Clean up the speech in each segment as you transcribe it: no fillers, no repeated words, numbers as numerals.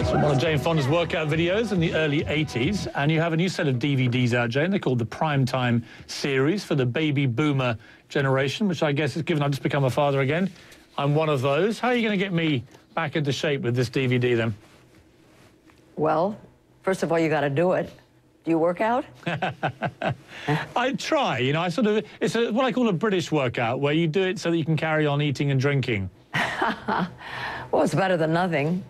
It's one of Jane Fonda's workout videos in the early 80s, and you have a new set of DVDs out, Jane. They're called the Primetime Series for the baby boomer generation, which I guess is given I've just become a father again. I'm one of those. How are you going to get me back into shape with this DVD, then? Well, first of all, you got to do it. Do you work out? I try, you know, it's what I call a British workout, where you do it so that you can carry on eating and drinking. Well, it's better than nothing.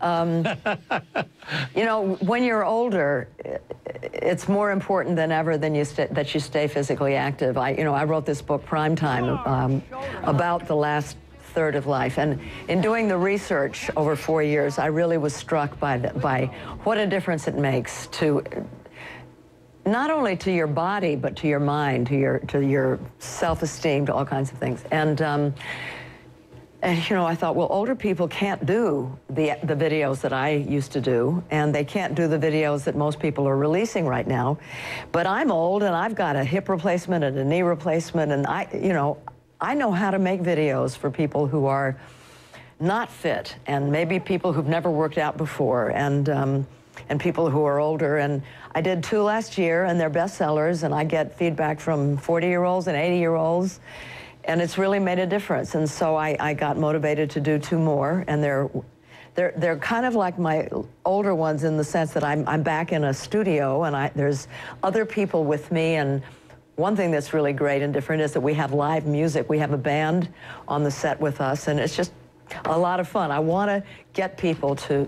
You know, when you're older, it's more important than ever that you stay physically active. I wrote this book, Primetime, about the last third of life. And in doing the research over 4 years, I really was struck by what a difference it makes to not only to your body, but to your mind, to your self-esteem, to all kinds of things. And you know, I thought, well, older people can't do the videos that I used to do, and they can't do the videos that most people are releasing right now. But I'm old, and I've got a hip replacement and a knee replacement, and I know how to make videos for people who are not fit, and maybe people who've never worked out before, and people who are older. And I did 2 last year, and they're bestsellers, and I get feedback from 40-year-olds and 80-year-olds. And it's really made a difference. And so I got motivated to do 2 more, and they're kind of like my older ones in the sense that I'm back in a studio, and there's other people with me. And one thing that's really great and different is that we have live music. We have a band on the set with us, and it's just a lot of fun. I want to get people to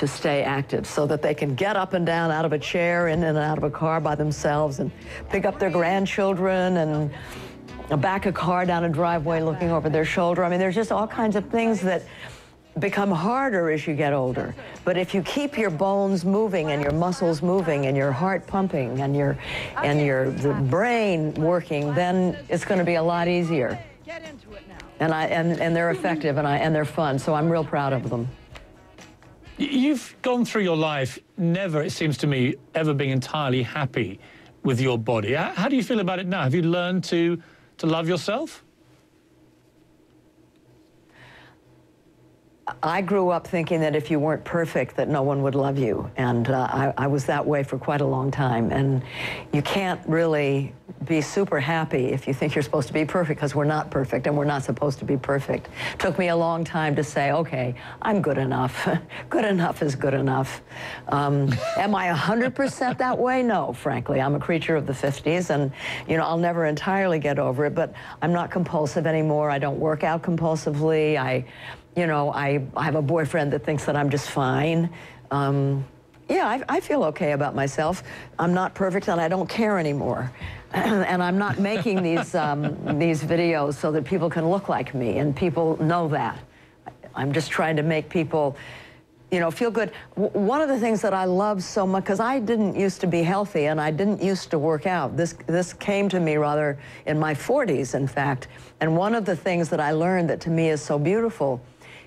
stay active so that they can get up and down out of a chair, in and out of a car by themselves, and pick up their grandchildren, and back a car down a driveway looking over their shoulder. I mean, there's just all kinds of things that become harder as you get older. But if you keep your bones moving and your muscles moving and your heart pumping and the brain working, then it's going to be a lot easier. And they're effective, and they're fun, so I'm real proud of them. You've gone through your life never, it seems to me, ever being entirely happy with your body. How do you feel about it now? Have you learned to love yourself? I grew up thinking that if you weren't perfect, that no one would love you. And I was that way for quite a long time. And you can't really be super happy if you think you're supposed to be perfect, because we're not perfect, and we're not supposed to be perfect. It took me a long time to say, okay, I'm good enough. Good enough is good enough. Am I 100% that way? No, frankly. I'm a creature of the 50s, and, you know, I'll never entirely get over it, but I'm not compulsive anymore. I don't work out compulsively. You know, I have a boyfriend that thinks that I'm just fine. Yeah, I feel okay about myself. I'm not perfect, and I don't care anymore. And I'm not making these videos so that people can look like me, and people know that. I'm just trying to make people, you know, feel good. One of the things that I love so much, because I didn't used to be healthy, and I didn't used to work out. This came to me rather in my 40s, in fact. And one of the things that I learned that to me is so beautiful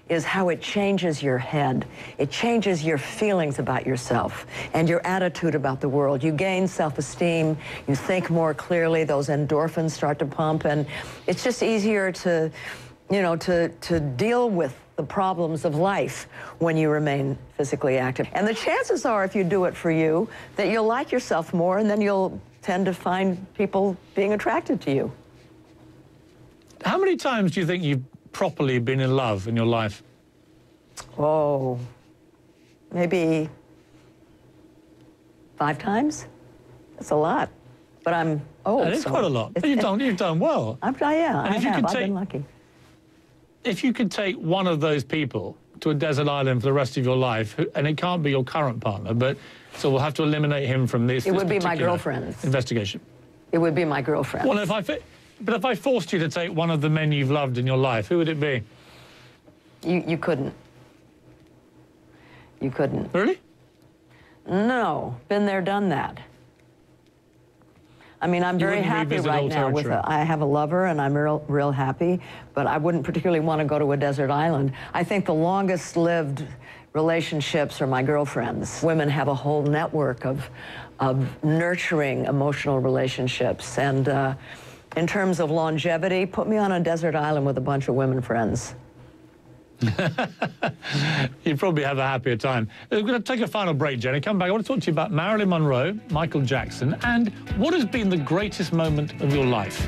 is how it changes your head. It changes your feelings about yourself and your attitude about the world. You gain self-esteem, you think more clearly, those endorphins start to pump, and it's just easier to, you know, to deal with the problems of life when you remain physically active. And the chances are, if you do it for you, that you'll like yourself more, and then you'll tend to find people being attracted to you. How many times do you think you've properly been in love in your life? Oh, maybe 5 times. That's a lot, but I'm old. That is quite a lot. But you've done well. I've been lucky. If you could take one of those people to a desert island for the rest of your life, and it can't be your current partner, but so we'll have to eliminate him from this. It would be my girlfriend's investigation. It would be my girlfriend. Well, but if I forced you to take one of the men you've loved in your life, who would it be? You couldn't. You couldn't. Really? No. Been there, done that. I mean, I'm very happy right now with it. I have a lover, and I'm real happy, but I wouldn't particularly want to go to a desert island. I think the longest lived relationships are my girlfriends. Women have a whole network of nurturing emotional relationships, and in terms of longevity, put me on a desert island with a bunch of women friends. You'd probably have a happier time. We're going to take a final break, Jenny. Come back. I want to talk to you about Marilyn Monroe, Michael Jackson, and what has been the greatest moment of your life?